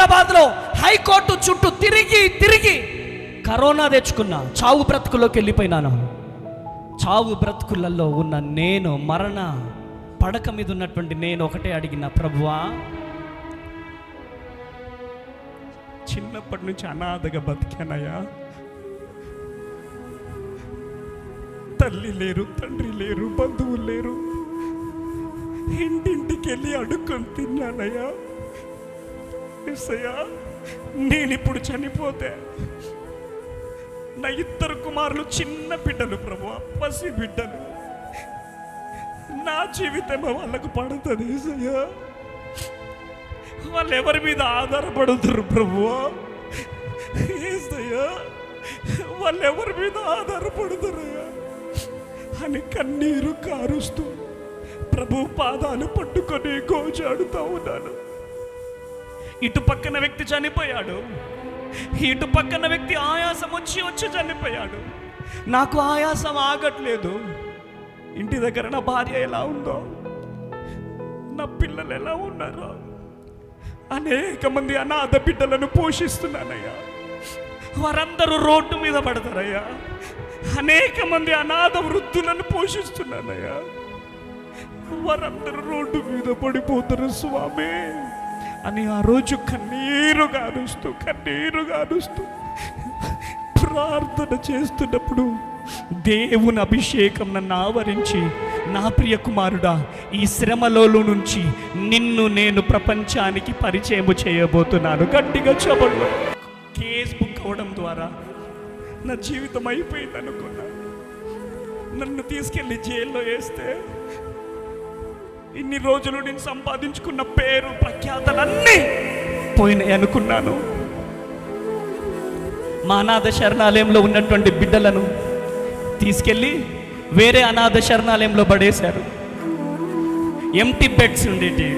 హైదరాబాద్లో హైకోర్టు చుట్టూ తిరిగి కరోనా తెచ్చుకున్నా. చావు బ్రతుకుల్లోకి వెళ్ళిపోయినాను. చావు బ్రతుకులలో ఉన్న నేను, మరణ పడక మీద ఉన్నటువంటి నేను ఒకటే అడిగిన, ప్రభువా, చిన్నప్పటి నుంచి అనాథగా బతికానయ్యా. తల్లి లేరు, తండ్రి లేరు, బంధువులు లేరు. ఇంటింటికి వెళ్ళి అడుక్కొని తిన్నానయ్యా. యేసయ్యా, నేనిప్పుడు చనిపోతే నా 2 కుమారులు చిన్న బిడ్డలు ప్రభువా, పసి బిడ్డలు. నా జీవితం వాళ్ళకు పడుతుంది యేసయ్యా. వాళ్ళు ఎవరి మీద ఆధారపడుతున్నారు ప్రభువా? యేసయ్యా, వాళ్ళు ఎవరి మీద ఆధారపడుతున్నాయా అని కన్నీరు కారుస్తూ ప్రభు పాదాలు పట్టుకొని గోజాడుతూ ఉన్నాను. ఇటు పక్కన వ్యక్తి చనిపోయాడు, ఇటు పక్కన వ్యక్తి ఆయాసం వచ్చి చనిపోయాడు. నాకు ఆయాసం ఆగట్లేదు. ఇంటి దగ్గర నా భార్య ఎలా ఉందో, నా పిల్లలు ఎలా ఉన్నారో, అనేక మంది అనాథ బిడ్డలను పోషిస్తున్నానయ్యా. వారందరూ రోడ్డు మీద పడతారయ్యా. అనేక మంది అనాథ వృద్ధులను పోషిస్తున్నానయ్యా. వారందరూ రోడ్డు మీద పడిపోతారు స్వామి అని ఆ రోజు కన్నీరు గారుస్తూ ప్రార్థన చేస్తున్నప్పుడు దేవుని అభిషేకం నన్ను ఆవరించి, నా ప్రియ కుమారుడా, ఈ శ్రమలో నుంచి నిన్ను నేను ప్రపంచానికి పరిచయం చేయబోతున్నాను. గట్టిగా చెప్పండి. కేస్ బుక్ అవడం ద్వారా నా జీవితం అయిపోయింది అనుకున్నా. నన్ను తీసుకెళ్ళి జైల్లో వేస్తే ఇన్ని రోజులు నేను సంపాదించుకున్న పేరు ప్రఖ్యాతలన్నీ పోయినాయి అనుకున్నాను. మా అనాథ శరణాలయంలో ఉన్నటువంటి బిడ్డలను తీసుకెళ్ళి వేరే అనాథ శరణాలయంలో పడేశారు. ఎంటీ బెడ్స్ ఉండేటి.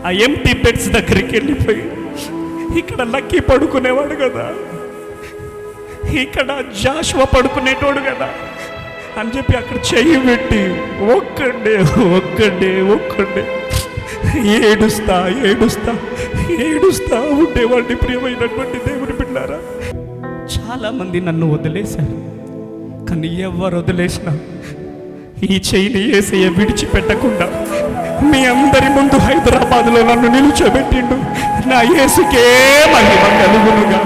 ఆ ఎంటీ బెడ్స్ దగ్గరికి వెళ్ళిపోయి, ఇక్కడ లక్కీ పడుకునేవాడు కదా, ఇక్కడ జాషువా పడుకునేటోడు కదా అని చెప్పి అక్కడ చెయ్యి పెట్టి ఒక్కడే ఏడుస్తా ఉండేవాడిని. ప్రియమైనటువంటి దేవుని బిడ్డలారా, చాలామంది నన్ను వదిలేశారు. కానీ ఎవరు వదిలేసినా ఈ చెయ్యిని యేసయ్య విడిచిపెట్టకుండా మీ అందరి ముందు హైదరాబాద్లో నన్ను నిలుచోబెట్టిండు. నా యేసుకే మహిమ కలుగునుగా.